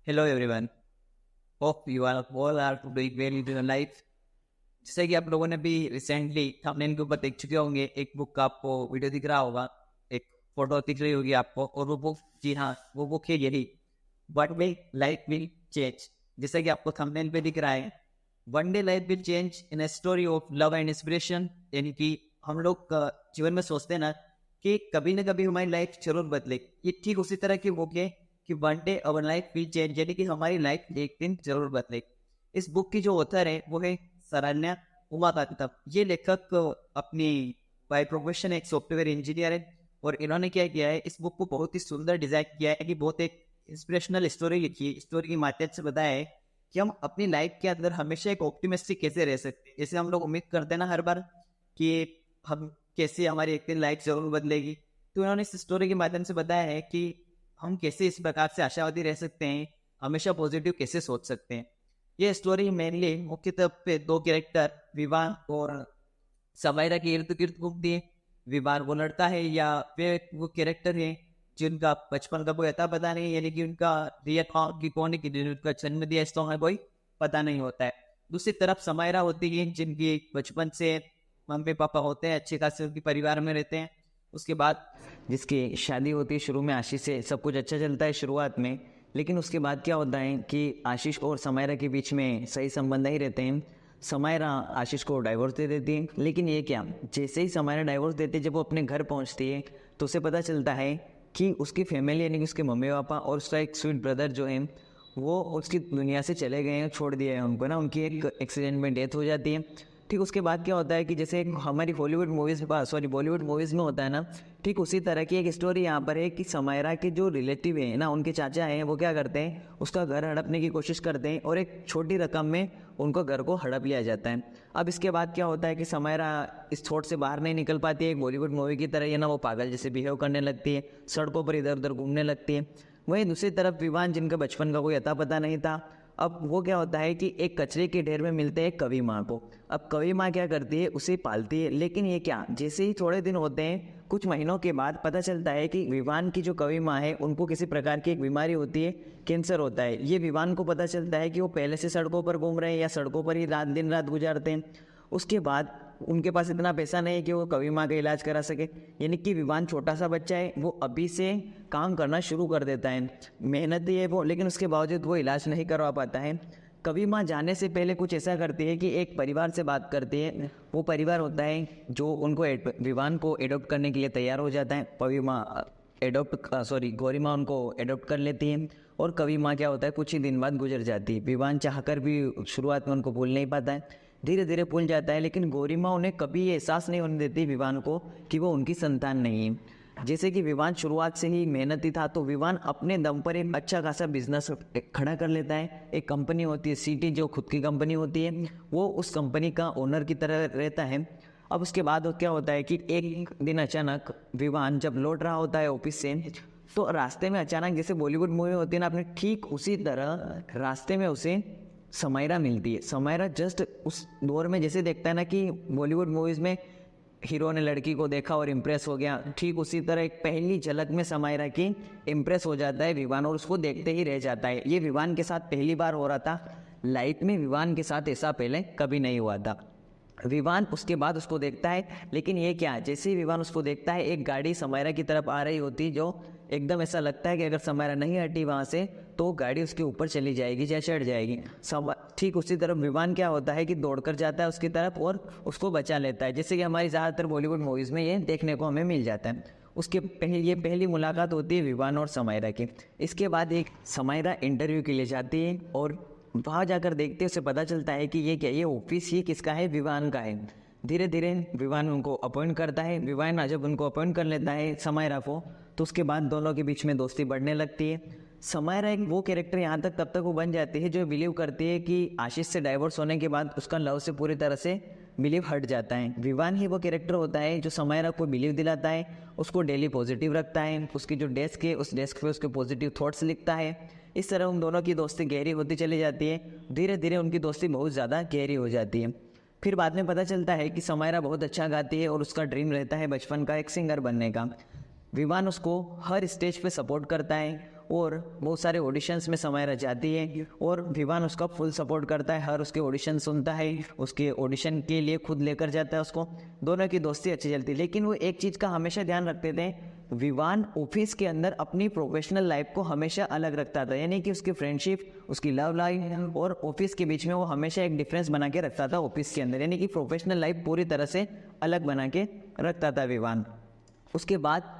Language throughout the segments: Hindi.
Hello everyone. Hope you are all are doing well in your life. जैसे कि आप लोगों ने भी रिसेंटली थंबनेल के ऊपर देख चुके होंगे, एक बुक का आपको वीडियो दिख रहा होगा, एक फोटो दिख रही होगी आपको, और वो बुक, जी हाँ, वो बुक है यही, one day life will change. जैसे कि आपको थंबनेल पे दिख रहा है, one day life will change in a story of love and inspiration. यानी कि हम लोग जीवन में सोचते हैं ना कि कभी ना कभी हमारी लाइफ जरूर बदले, ये ठीक उसी तरह की बुक है कि one day our life will change, यानी कि हमारी लाइफ एक दिन जरूर बदले। इस बुक की जो ऑथर है वो है सरण्या उमाकांतम। ये लेखक अपनी बाय प्रोफेशन एक सॉफ्टवेयर इंजीनियर है, और इन्होंने क्या किया है, इस बुक को बहुत ही सुंदर डिजाइन किया है कि बहुत एक इंस्पिरेशनल स्टोरी लिखी है। स्टोरी के माध्यम से बताया है कि हम अपनी लाइफ के अंदर हमेशा एक ऑप्टिमिस्टिक कैसे रह सकते हैं। जैसे हम लोग उम्मीद करते हैं ना हर बार कि हम कैसे हमारी एक दिन लाइफ जरूर बदलेगी, तो इन्होंने इस स्टोरी के माध्यम से बताया है कि हम कैसे इस प्रकार से आशावादी रह सकते हैं, हमेशा पॉजिटिव कैसे सोच सकते हैं। ये स्टोरी मेनली मुख्य तौर पे दो कैरेक्टर विवान और समायरा के इर्द गिर्द घूमती है। विवान वो लड़ता है या वे वो कैरेक्टर है जिनका बचपन का कोई अता पता नहीं, यानी कि उनका रियल नाम की कौन है, कि उनका जन्म दिया इस तो कोई पता नहीं होता है। दूसरी तरफ समायरा होती है जिनकी बचपन से मम्मी पापा होते हैं, अच्छे खासे उनके परिवार में रहते हैं। उसके बाद जिसकी शादी होती है, शुरू में आशीष से सब कुछ अच्छा चलता है शुरुआत में, लेकिन उसके बाद क्या होता है कि आशीष और समायरा के बीच में सही संबंध नहीं रहते हैं। समायरा आशीष को डाइवोर्स दे देती है, लेकिन ये क्या, जैसे ही समायरा डाइवोर्स देती है, जब वो अपने घर पहुंचती है तो उसे पता चलता है कि उसकी फैमिली यानी कि उसके मम्मी पापा और उसका एक स्वीट ब्रदर जो है वो उसकी दुनिया से चले गए हैं, छोड़ दिए हैं उनको ना, उनकी एक एक्सीडेंट में डेथ हो जाती है। ठीक उसके बाद क्या होता है कि जैसे हमारी Hollywood movies sorry Bollywood movies में होता है ना, ठीक उसी तरह की एक स्टोरी यहाँ पर है कि समायरा के जो रिलेटिव है ना, उनके चाचा हैं, वो क्या करते हैं, उसका घर हड़पने की कोशिश करते हैं और एक छोटी रकम में उनको घर को हड़प लिया जाता है। अब इसके बाद क्या होता है कि समायरा इस थॉट से बाहर नहीं निकल पाती है, एक बॉलीवुड मूवी की तरह है ना, वो पागल जैसे बिहेव करने लगती है, सड़कों पर इधर उधर घूमने लगती है। वहीं दूसरी तरफ विवान, जिनका बचपन का कोई अता पता नहीं था, अब वो क्या होता है कि एक कचरे के ढेर में मिलते हैं कवि माँ को। अब कवि माँ क्या करती है, उसे पालती है, लेकिन ये क्या, जैसे ही थोड़े दिन होते हैं, कुछ महीनों के बाद पता चलता है कि विवान की जो कवि माँ है उनको किसी प्रकार की एक बीमारी होती है, कैंसर होता है। ये विवान को पता चलता है कि वो पहले से सड़कों पर घूम रहे हैं या सड़कों पर ही दिन रात गुजारते हैं। उसके बाद उनके पास इतना पैसा नहीं है कि वो कवि माँ का इलाज करा सके, यानी कि विवान छोटा सा बच्चा है, वो अभी से काम करना शुरू कर देता है, मेहनती है वो, लेकिन उसके बावजूद वो इलाज नहीं करवा पाता है। कवि माँ जाने से पहले कुछ ऐसा करती है कि एक परिवार से बात करती है। वो परिवार होता है जो उनको विवान को एडॉप्ट करने के लिए तैयार हो जाता है। कवि माँ गौरी माँ उनको एडॉप्ट कर लेती है, और कवि माँ क्या होता है, कुछ ही दिन बाद गुजर जाती है। विवान चाहकर भी शुरुआत में उनको भूल नहीं पाता है, धीरे धीरे भूल जाता है, लेकिन गौरी माँ उन्हें कभी ये एहसास नहीं होने देती विवान को कि वो उनकी संतान नहीं है। जैसे कि विवान शुरुआत से ही मेहनती था, तो विवान अपने दम पर एक अच्छा खासा बिजनेस खड़ा कर लेता है। एक कंपनी होती है सिटी, जो खुद की कंपनी होती है, वो उस कंपनी का ओनर की तरह रहता है। अब उसके बाद क्या होता है कि एक दिन अचानक विवान जब लौट रहा होता है ऑफिस से, तो रास्ते में अचानक, जैसे बॉलीवुड मूवी होती है ना अपने, ठीक उसी तरह रास्ते में उसे समायरा मिलती है। समायरा जस्ट उस दौर में जैसे देखता है ना कि बॉलीवुड मूवीज़ में हीरो ने लड़की को देखा और इम्प्रेस हो गया, ठीक उसी तरह एक पहली झलक में समायरा की इम्प्रेस हो जाता है विवान, और उसको देखते ही रह जाता है। ये विवान के साथ पहली बार हो रहा था, लाइफ में विवान के साथ ऐसा पहले कभी नहीं हुआ था। विवान उसके बाद उसको देखता है, लेकिन ये क्या, जैसे ही विवान उसको देखता है, एक गाड़ी समायरा की तरफ आ रही होती, जो एकदम ऐसा लगता है कि अगर समायरा नहीं हटी वहाँ से तो गाड़ी उसके ऊपर चली जाएगी या चढ़ जाएगी। ठीक उसी तरफ विवान क्या होता है कि दौड़कर जाता है उसकी तरफ और उसको बचा लेता है, जैसे कि हमारी ज़्यादातर बॉलीवुड मूवीज़ में ये देखने को हमें मिल जाता है। उसके ये पहली मुलाकात होती है विवान और समायरा की। इसके बाद एक समायरा इंटरव्यू के लिए जाती है, और वहाँ जाकर देखते उसे पता चलता है कि ये क्या, ये ऑफिस ये किसका है, विवान का है। धीरे धीरे विवान उनको अपॉइंट करता है। विवान जब उनको अपॉइंट कर लेता है समायरा को, तो उसके बाद दोनों के बीच में दोस्ती बढ़ने लगती है। समायरा एक वो कैरेक्टर यहाँ तक तब तक वो बन जाती है जो बिलीव करती है कि आशीष से डाइवोर्स होने के बाद उसका लव से पूरी तरह से बिलीव हट जाता है। विवान ही वो कैरेक्टर होता है जो समायरा को बिलीव दिलाता है, उसको डेली पॉजिटिव रखता है, उसकी जो डेस्क है उस डेस्क पे उसके पॉजिटिव थॉट्स लिखता है। इस तरह उन दोनों की दोस्ती गहरी होती चली जाती है। धीरे धीरे उनकी दोस्ती बहुत ज़्यादा गहरी हो जाती है। फिर बाद में पता चलता है कि समायरा बहुत अच्छा गाती है और उसका ड्रीम रहता है बचपन का एक सिंगर बनने का। विवान उसको हर स्टेज पे सपोर्ट करता है, और बहुत सारे ऑडिशंस में समायरा जाती है और विवान उसका फुल सपोर्ट करता है, हर उसके ऑडिशन सुनता है, उसके ऑडिशन के लिए खुद लेकर जाता है उसको। दोनों की दोस्ती अच्छी चलती है, लेकिन वो एक चीज़ का हमेशा ध्यान रखते थे, विवान ऑफिस के अंदर अपनी प्रोफेशनल लाइफ को हमेशा अलग रखता था, यानी कि उसकी फ्रेंडशिप, उसकी लव लाइफ और ऑफिस के बीच में वो हमेशा एक डिफरेंस बना के रखता था ऑफिस के अंदर, यानी कि प्रोफेशनल लाइफ पूरी तरह से अलग बना के रखता था विवान। उसके बाद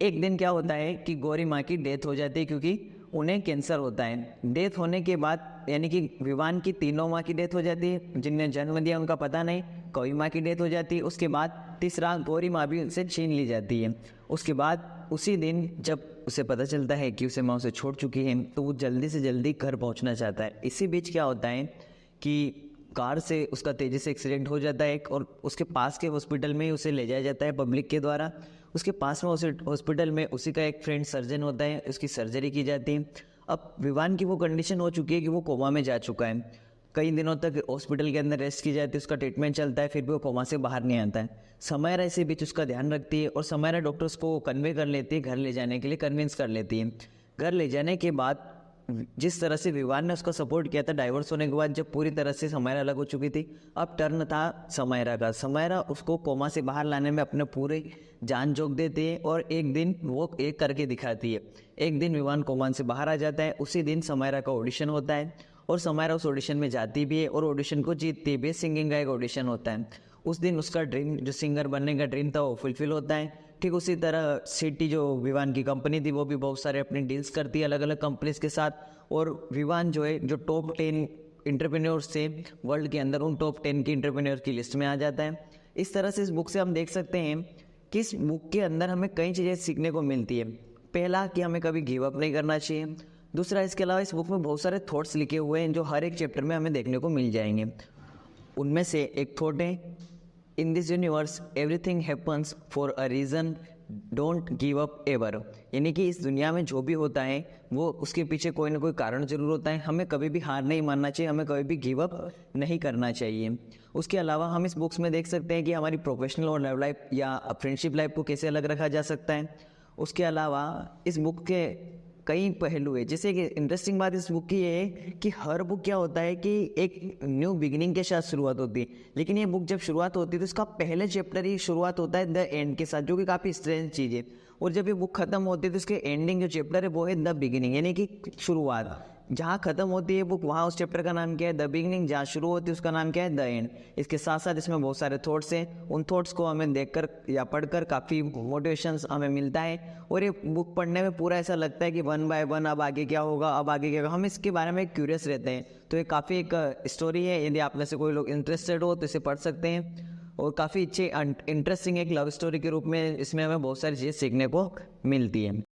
एक दिन क्या होता है कि गौरी माँ की डेथ हो जाती है, क्योंकि उन्हें कैंसर होता है। डेथ होने के बाद यानी कि विवान की तीनों माँ की डेथ हो जाती है, जिनने जन्म दिया उनका पता नहीं, कौवी माँ की डेथ हो जाती है। उसके बाद तीसरा गौरी माँ भी उनसे छीन ली जाती है। उसके बाद उसी दिन जब उसे पता चलता है कि उसे माँ उसे छोड़ चुकी है, तो वो जल्दी से जल्दी घर पहुँचना चाहता है। इसी बीच क्या होता है कि कार से उसका तेजी से एक्सीडेंट हो जाता है और उसके पास के हॉस्पिटल में उसे ले जाया जाता है पब्लिक के द्वारा। उसके पास में उस हॉस्पिटल में उसी का एक फ्रेंड सर्जन होता है, उसकी सर्जरी की जाती है। अब विवान की वो कंडीशन हो चुकी है कि वो कोमा में जा चुका है, कई दिनों तक हॉस्पिटल के अंदर रेस्ट की जाती है, उसका ट्रीटमेंट चलता है, फिर भी वो कोमा से बाहर नहीं आता है। समायरा इसी बीच उसका ध्यान रखती है और समायरा डॉक्टर्स को कन्वे कर लेती है, घर ले जाने के लिए कन्विंस कर लेती है। घर ले जाने के बाद जिस तरह से विवान ने उसका सपोर्ट किया था डाइवोर्स होने के बाद, जब पूरी तरह से समायरा अलग हो चुकी थी, अब टर्न था समायरा का। समायरा उसको कोमा से बाहर लाने में अपने पूरे जान झोंक देती है और एक दिन वो एक करके दिखाती है। एक दिन विवान कोमा से बाहर आ जाता है, उसी दिन समायरा का ऑडिशन होता है और समायरा उस ऑडिशन में जाती भी है और ऑडिशन को जीतती भी है। सिंगिंग का एक ऑडिशन होता है। उस दिन उसका ड्रीम, जो सिंगर बनने का ड्रीम था, वो फुलफिल होता है। ठीक उसी तरह सिटी जो विवान की कंपनी थी, वो भी बहुत सारे अपनी डील्स करती है अलग अलग कंपनीज के साथ, और विवान जो है जो टॉप 10 इंटरप्रेन्योर्स थे वर्ल्ड के अंदर, उन टॉप 10 की इंटरप्रेन्योर की लिस्ट में आ जाता है। इस तरह से इस बुक से हम देख सकते हैं कि इस बुक के अंदर हमें कई चीज़ें सीखने को मिलती है। पहला कि हमें कभी गिव अप नहीं करना चाहिए। दूसरा, इसके अलावा इस बुक में बहुत सारे थॉट्स लिखे हुए हैं जो हर एक चैप्टर में हमें देखने को मिल जाएंगे। उनमें से एक थॉट है, in this universe everything happens for a reason, don't give up ever. यानी कि इस दुनिया में जो भी होता है वो उसके पीछे कोई ना कोई कारण जरूर होता है, हमें कभी भी हार नहीं मानना चाहिए, हमें कभी भी गिव अप नहीं करना चाहिए। उसके अलावा हम इस बुक्स में देख सकते हैं कि हमारी प्रोफेशनल और लव लाइफ या फ्रेंडशिप लाइफ को कैसे अलग रखा जा सकता है। उसके अलावा इस बुक के कई पहलू है। जैसे कि इंटरेस्टिंग बात इस बुक की ये है कि हर बुक क्या होता है कि एक न्यू बिगिनिंग के साथ शुरुआत होती है, लेकिन ये बुक जब शुरुआत होती है तो इसका पहले चैप्टर ही शुरुआत होता है द एंड के साथ, जो कि काफ़ी स्ट्रेंज चीज़ है। और जब ये बुक खत्म होती है तो इसके एंडिंग जो चैप्टर है वो है द बिगिनिंग, यानी कि शुरुआत। जहाँ खत्म होती है बुक वहाँ उस चैप्टर का नाम क्या है, द बिगिनिंग। जहाँ शुरू होती है उसका नाम क्या है, द एंड। इसके साथ साथ इसमें बहुत सारे थॉट्स हैं, उन थॉट्स को हमें देखकर या पढ़कर काफ़ी मोटिवेशंस हमें मिलता है। और ये बुक पढ़ने में पूरा ऐसा लगता है कि वन बाय वन अब आगे क्या होगा, अब आगे क्या होगा, हम इसके बारे में क्यूरियस रहते हैं। तो ये काफ़ी एक स्टोरी है, यदि आप में से कोई लोग इंटरेस्टेड हो तो इसे पढ़ सकते हैं। और काफ़ी अच्छे इंटरेस्टिंग एक लव स्टोरी के रूप में इसमें हमें बहुत सारी चीज़ें सीखने को मिलती है।